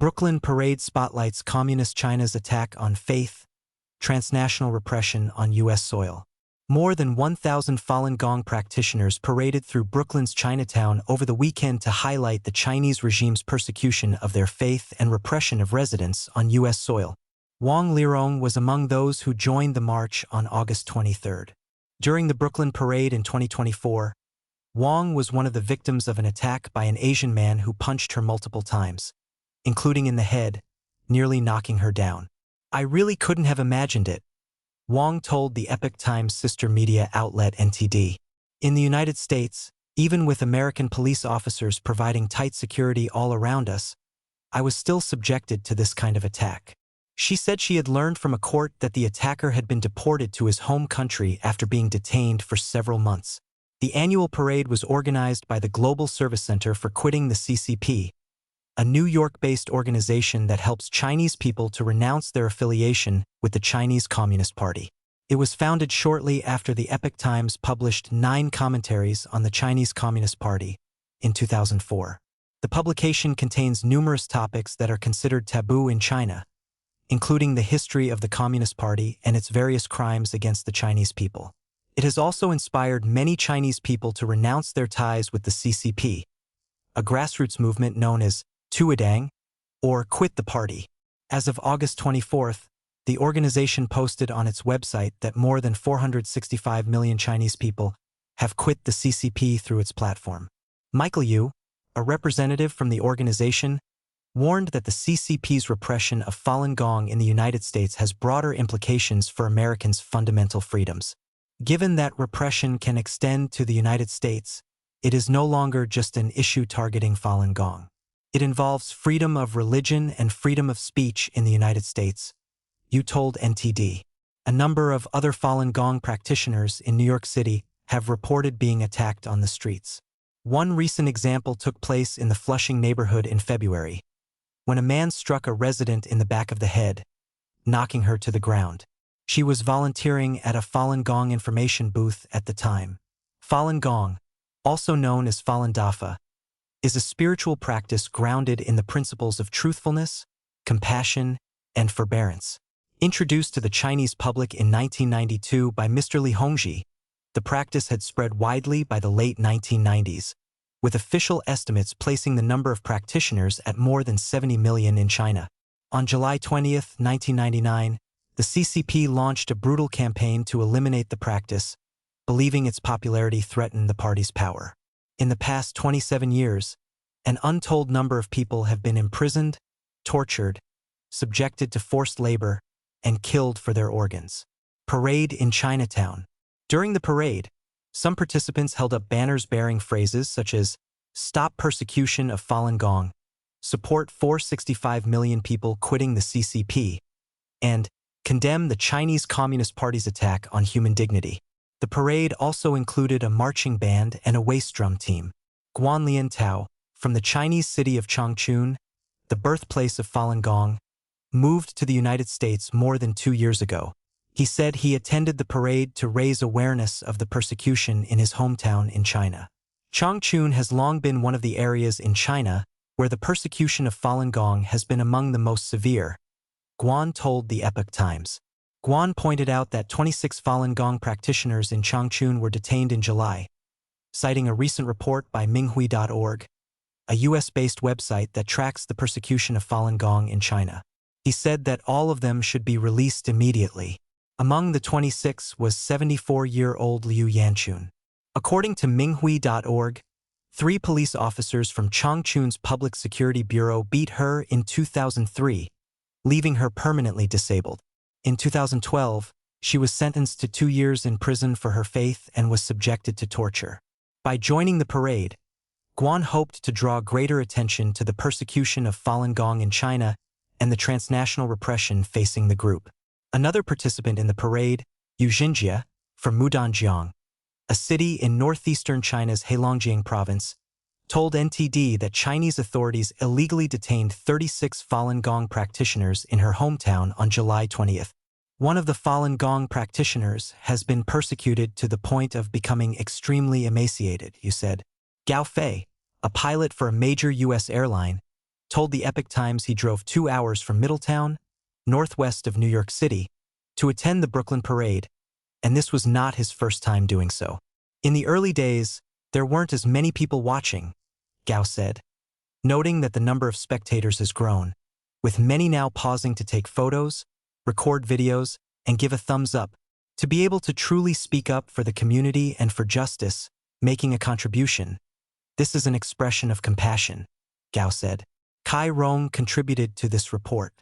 Brooklyn parade spotlights Communist China's attack on faith, transnational repression on U.S. soil. More than 1,000 Falun Gong practitioners paraded through Brooklyn's Chinatown over the weekend to highlight the Chinese regime's persecution of their faith and repression of residents on U.S. soil. Wang Lirong was among those who joined the march on August 23. During the Brooklyn parade in 2024, Wang was one of the victims of an attack by an Asian man who punched her multiple times, including in the head, nearly knocking her down. "I really couldn't have imagined it," Wang told the Epoch Times sister media outlet NTD. "In the United States, even with American police officers providing tight security all around us, I was still subjected to this kind of attack." She said she had learned from a court that the attacker had been deported to his home country after being detained for several months. The annual parade was organized by the Global Service Center for Quitting the CCP, a New York-based organization that helps Chinese people to renounce their affiliation with the Chinese Communist Party. It was founded shortly after the Epoch Times published 9 commentaries on the Chinese Communist Party in 2004. The publication contains numerous topics that are considered taboo in China, including the history of the Communist Party and its various crimes against the Chinese people. It has also inspired many Chinese people to renounce their ties with the CCP, a grassroots movement known as Tuidang, or Quit the Party. As of August 24, the organization posted on its website that more than 465 million Chinese people have quit the CCP through its platform. Michael Yu, a representative from the organization, warned that the CCP's repression of Falun Gong in the United States has broader implications for Americans' fundamental freedoms. Given that repression can extend to the United States, it is no longer just an issue targeting Falun Gong. It involves freedom of religion and freedom of speech in the United States, Yu told NTD. A number of other Falun Gong practitioners in New York City have reported being attacked on the streets. One recent example took place in the Flushing neighborhood in February, when a man struck a resident in the back of the head, knocking her to the ground. She was volunteering at a Falun Gong information booth at the time. Falun Gong, also known as Falun Dafa, is a spiritual practice grounded in the principles of truthfulness, compassion, and forbearance. Introduced to the Chinese public in 1992 by Mr. Li Hongzhi, the practice had spread widely by the late 1990s, with official estimates placing the number of practitioners at more than 70 million in China. On July 20, 1999, the CCP launched a brutal campaign to eliminate the practice, believing its popularity threatened the party's power. In the past 27 years, an untold number of people have been imprisoned, tortured, subjected to forced labor, and killed for their organs. Parade in Chinatown. During the parade, some participants held up banners bearing phrases such as "Stop persecution of Falun Gong," "Support 465 million people quitting the CCP," and "Condemn the Chinese Communist Party's attack on human dignity." The parade also included a marching band and a waist drum team. Guanlian Tao, from the Chinese city of Changchun, the birthplace of Falun Gong, moved to the United States more than 2 years ago. He said he attended the parade to raise awareness of the persecution in his hometown in China. Changchun has long been one of the areas in China where the persecution of Falun Gong has been among the most severe, Guan told the Epoch Times. Guan pointed out that 26 Falun Gong practitioners in Changchun were detained in July, citing a recent report by Minghui.org, a US-based website that tracks the persecution of Falun Gong in China. He said that all of them should be released immediately. Among the 26 was 74-year-old Liu Yanchun. According to Minghui.org, 3 police officers from Changchun's Public Security Bureau beat her in 2003, leaving her permanently disabled. In 2012, she was sentenced to 2 years in prison for her faith and was subjected to torture. By joining the parade, Guan hoped to draw greater attention to the persecution of Falun Gong in China and the transnational repression facing the group. Another participant in the parade, Yu Xinjia, from Mudanjiang, a city in northeastern China's Heilongjiang province, told NTD that Chinese authorities illegally detained 36 Falun Gong practitioners in her hometown on July 20th. One of the Falun Gong practitioners has been persecuted to the point of becoming extremely emaciated, Yu said. Gao Fei, a pilot for a major U.S. airline, told the Epoch Times he drove 2 hours from Middletown, northwest of New York City, to attend the Brooklyn parade, and this was not his first time doing so. In the early days, there weren't as many people watching, Gao said, noting that the number of spectators has grown, with many now pausing to take photos, record videos, and give a thumbs up, to be able to truly speak up for the community and for justice, making a contribution. This is an expression of compassion, Gao said. Kai Rong contributed to this report.